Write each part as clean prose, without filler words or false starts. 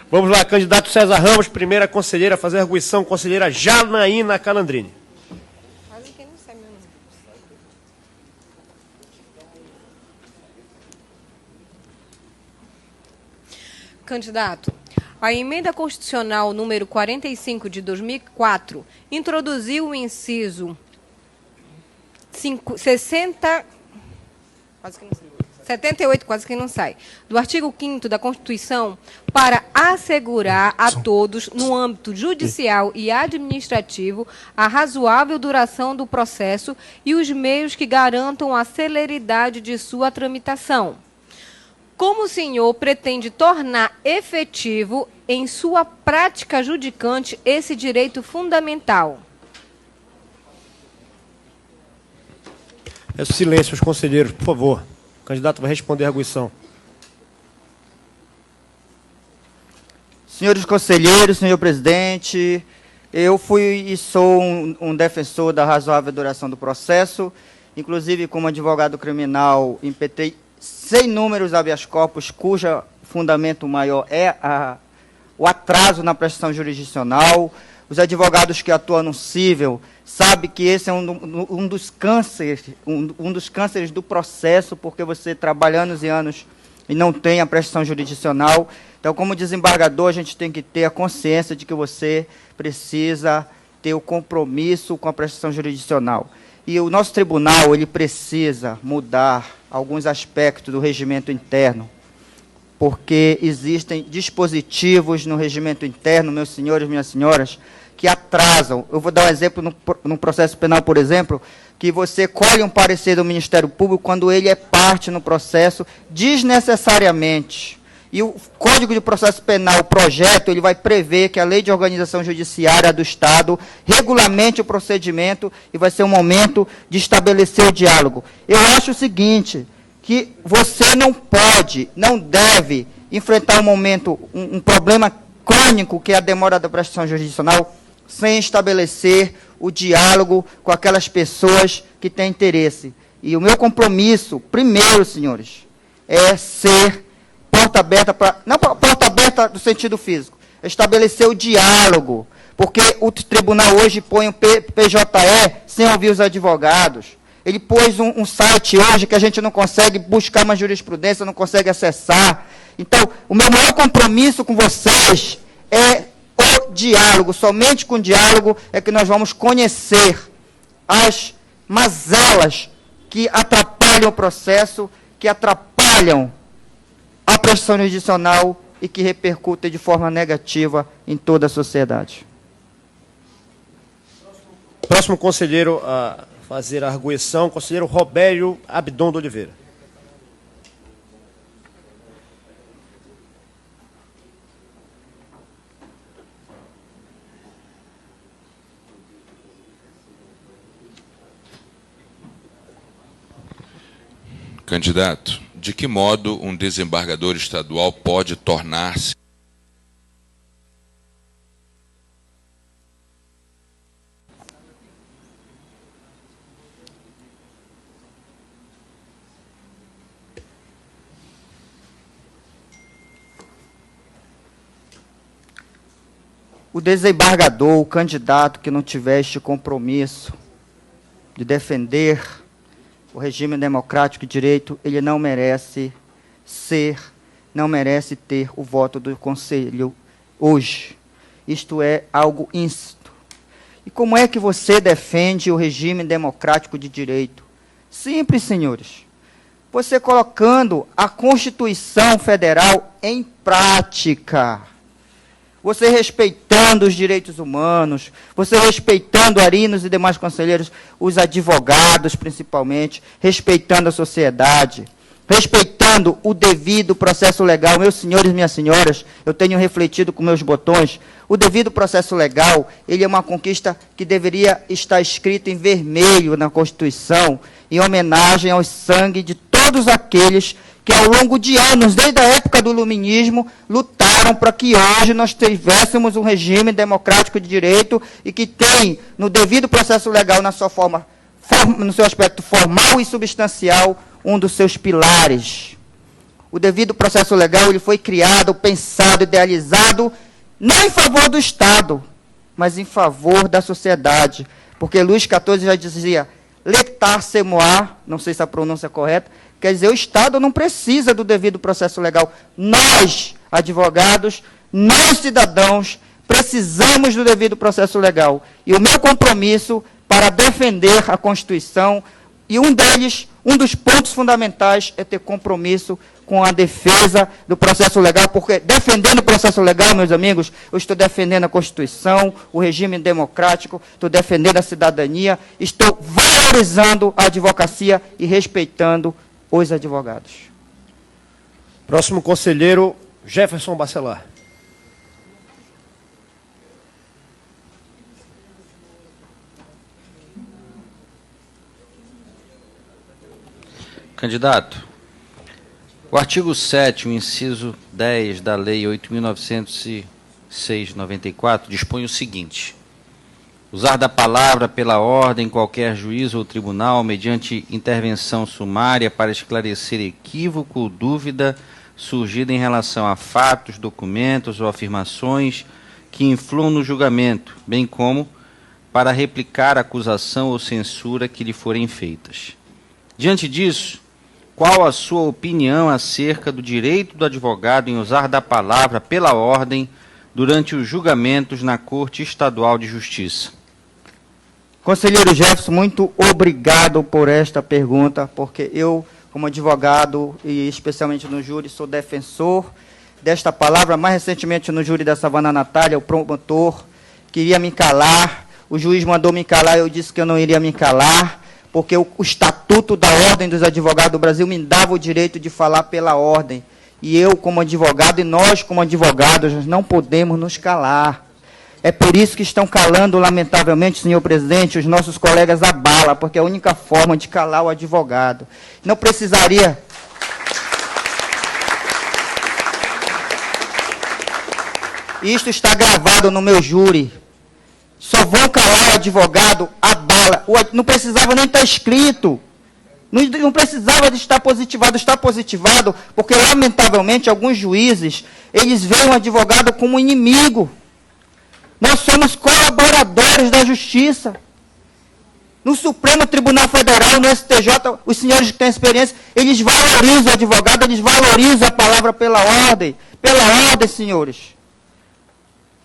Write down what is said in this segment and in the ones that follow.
Vamos lá, candidato César Ramos, primeira conselheira a fazer arguição, conselheira Janaína Calandrini. Candidato, a Emenda Constitucional número 45 de 2004 introduziu o inciso 78, quase que não sai, do artigo 5º da Constituição para assegurar a todos, no âmbito judicial e administrativo, a razoável duração do processo e os meios que garantam a celeridade de sua tramitação. Como o senhor pretende tornar efetivo em sua prática judicante esse direito fundamental? Peço silêncio aos conselheiros, por favor. O candidato vai responder a arguição. Senhores conselheiros, senhor presidente, eu fui e sou um defensor da razoável duração do processo, inclusive como advogado criminal impetrei sem números habeas corpus, cujo fundamento maior é o atraso na prestação jurisdicional. Os advogados que atuam no cível sabem que esse é um dos cânceres do processo, porque você trabalha anos e anos e não tem a prestação jurisdicional. Então, como desembargador, a gente tem que ter a consciência de que você precisa ter o compromisso com a prestação jurisdicional. E o nosso tribunal, ele precisa mudar alguns aspectos do regimento interno, porque existem dispositivos no regimento interno, meus senhores, minhas senhoras, que atrasam. Eu vou dar um exemplo no processo penal, por exemplo, que você colhe um parecer do Ministério Público quando ele é parte no processo desnecessariamente. E o Código de Processo Penal, o projeto, ele vai prever que a Lei de Organização Judiciária do Estado regulamente o procedimento e vai ser um momento de estabelecer o diálogo. Eu acho o seguinte, que você não pode, não deve enfrentar um problema crônico, que é a demora da prestação jurisdicional, sem estabelecer o diálogo com aquelas pessoas que têm interesse. E o meu compromisso, primeiro, senhores, é ser porta aberta para... Não porta aberta no sentido físico, é estabelecer o diálogo, porque o tribunal hoje põe o PJE sem ouvir os advogados. Ele pôs um site hoje que a gente não consegue buscar uma jurisprudência, não consegue acessar. Então, o meu maior compromisso com vocês é o diálogo. Somente com o diálogo é que nós vamos conhecer as mazelas que atrapalham o processo, que atrapalham a prestação jurisdicional e que repercutem de forma negativa em toda a sociedade. Próximo conselheiro a fazer a arguição, conselheiro Robério Abdon de Oliveira. Candidato, de que modo um desembargador estadual pode tornar-se o desembargador, o candidato que não tiver este compromisso de defender o regime democrático e direito, ele não merece ter o voto do Conselho hoje. Isto é algo íncito. E como é que você defende o regime democrático de direito? Simples, senhores. Você colocando a Constituição Federal em prática. Você respeitando os direitos humanos, você respeitando arinos e demais conselheiros, os advogados principalmente, respeitando a sociedade, respeitando o devido processo legal. Meus senhores e minhas senhoras, eu tenho refletido com meus botões, o devido processo legal, ele é uma conquista que deveria estar escrito em vermelho na Constituição, em homenagem ao sangue de todos aqueles que ao longo de anos, desde a época do iluminismo, lutaram para que hoje nós tivéssemos um regime democrático de direito e que tem, no devido processo legal, na sua no seu aspecto formal e substancial, um dos seus pilares. O devido processo legal ele foi criado, pensado, idealizado, não em favor do Estado, mas em favor da sociedade. Porque Luís XIV já dizia, letar semoar, não sei se a pronúncia é correta, quer dizer, o Estado não precisa do devido processo legal. Nós, advogados, nós, cidadãos, precisamos do devido processo legal. E o meu compromisso para defender a Constituição, e um dos pontos fundamentais é ter compromisso com a defesa do processo legal, porque defendendo o processo legal, meus amigos, eu estou defendendo a Constituição, o regime democrático, estou defendendo a cidadania, estou valorizando a advocacia e respeitando os advogados. Próximo conselheiro, Jefferson Bacelar. Candidato, o artigo 7º, inciso 10 da Lei 8.906/94, dispõe o seguinte: usar da palavra pela ordem qualquer juízo ou tribunal mediante intervenção sumária para esclarecer equívoco ou dúvida surgida em relação a fatos, documentos ou afirmações que influam no julgamento, bem como para replicar acusação ou censura que lhe forem feitas. Diante disso, qual a sua opinião acerca do direito do advogado em usar da palavra pela ordem durante os julgamentos na Corte Estadual de Justiça? Conselheiro Jefferson, muito obrigado por esta pergunta, porque eu, como advogado, e especialmente no júri, sou defensor desta palavra. Mais recentemente, no júri da Savana Natália, o promotor queria me calar, o juiz mandou me calar, eu disse que eu não iria me calar, porque o Estatuto da Ordem dos Advogados do Brasil me dava o direito de falar pela ordem. E eu, como advogado, e nós, como advogados, nós não podemos nos calar. É por isso que estão calando, lamentavelmente, senhor presidente, os nossos colegas à bala, porque é a única forma de calar o advogado. Não precisaria... Isto está gravado no meu júri. Só vão calar o advogado à bala. Não precisava nem estar escrito. Não precisava de estar positivado. Está positivado porque, lamentavelmente, alguns juízes, eles veem o advogado como inimigo. Nós somos colaboradores da justiça. No Supremo Tribunal Federal, no STJ, os senhores que têm experiência, eles valorizam o advogado, eles valorizam a palavra pela ordem. Pela ordem, senhores.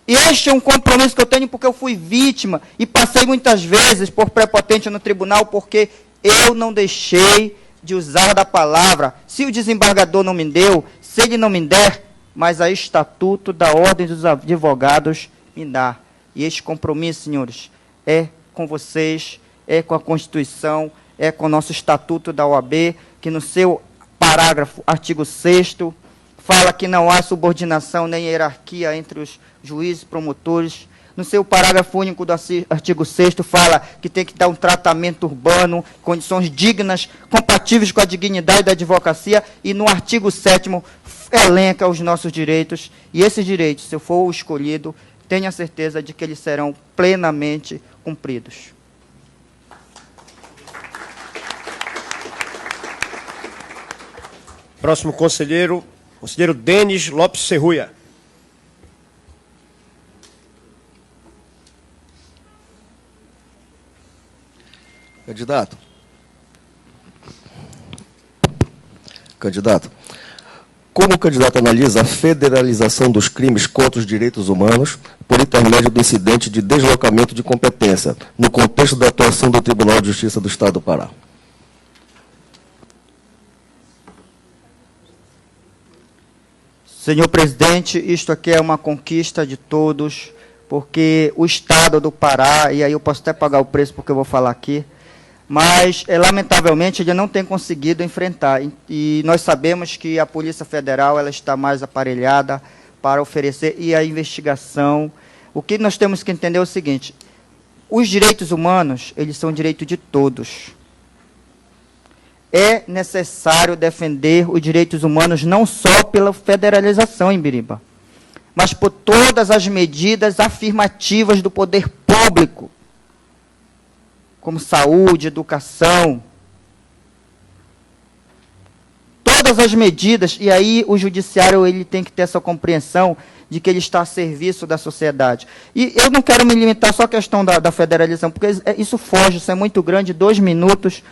E este é um compromisso que eu tenho porque eu fui vítima e passei muitas vezes por prepotente no tribunal porque eu não deixei de usar da palavra. Se o desembargador não me deu, se ele não me der, mas a Estatuto da Ordem dos Advogados me dá. E este compromisso, senhores, é com vocês, é com a Constituição, é com o nosso Estatuto da OAB, que no seu parágrafo, artigo 6º, fala que não há subordinação nem hierarquia entre os juízes e promotores. No seu parágrafo único do artigo 6º fala que tem que dar um tratamento urbano, condições dignas, compatíveis com a dignidade da advocacia, e no artigo 7º elenca os nossos direitos, e esses direitos, se eu for o escolhido, tenha certeza de que eles serão plenamente cumpridos. Próximo conselheiro, conselheiro Denis Lopes Serruia. Candidato, como o candidato analisa a federalização dos crimes contra os direitos humanos por intermédio do incidente de deslocamento de competência, no contexto da atuação do Tribunal de Justiça do Estado do Pará? Senhor presidente, isto aqui é uma conquista de todos, porque o Estado do Pará, e aí eu posso até pagar o preço porque eu vou falar aqui, mas, lamentavelmente, ele não tem conseguido enfrentar. E nós sabemos que a Polícia Federal ela está mais aparelhada para oferecer, e a investigação. O que nós temos que entender é o seguinte: os direitos humanos, eles são direito de todos. É necessário defender os direitos humanos não só pela federalização em Biriba, mas por todas as medidas afirmativas do poder público, como saúde, educação. todas as medidas, e aí o judiciário ele tem que ter essa compreensão de que ele está a serviço da sociedade. E eu não quero me limitar só à questão da federalização, porque isso foge, isso é muito grande, 2 minutos,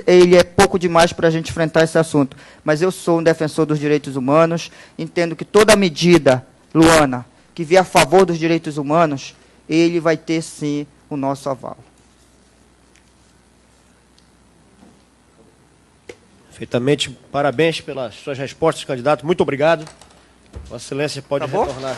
ele é pouco demais para a gente enfrentar esse assunto. Mas eu sou um defensor dos direitos humanos, entendo que toda medida, Luana, que vier a favor dos direitos humanos, ele vai ter, sim, o nosso aval. Perfeitamente. Parabéns pelas suas respostas, candidato. Muito obrigado. Vossa Excelência pode Acabou? retornar.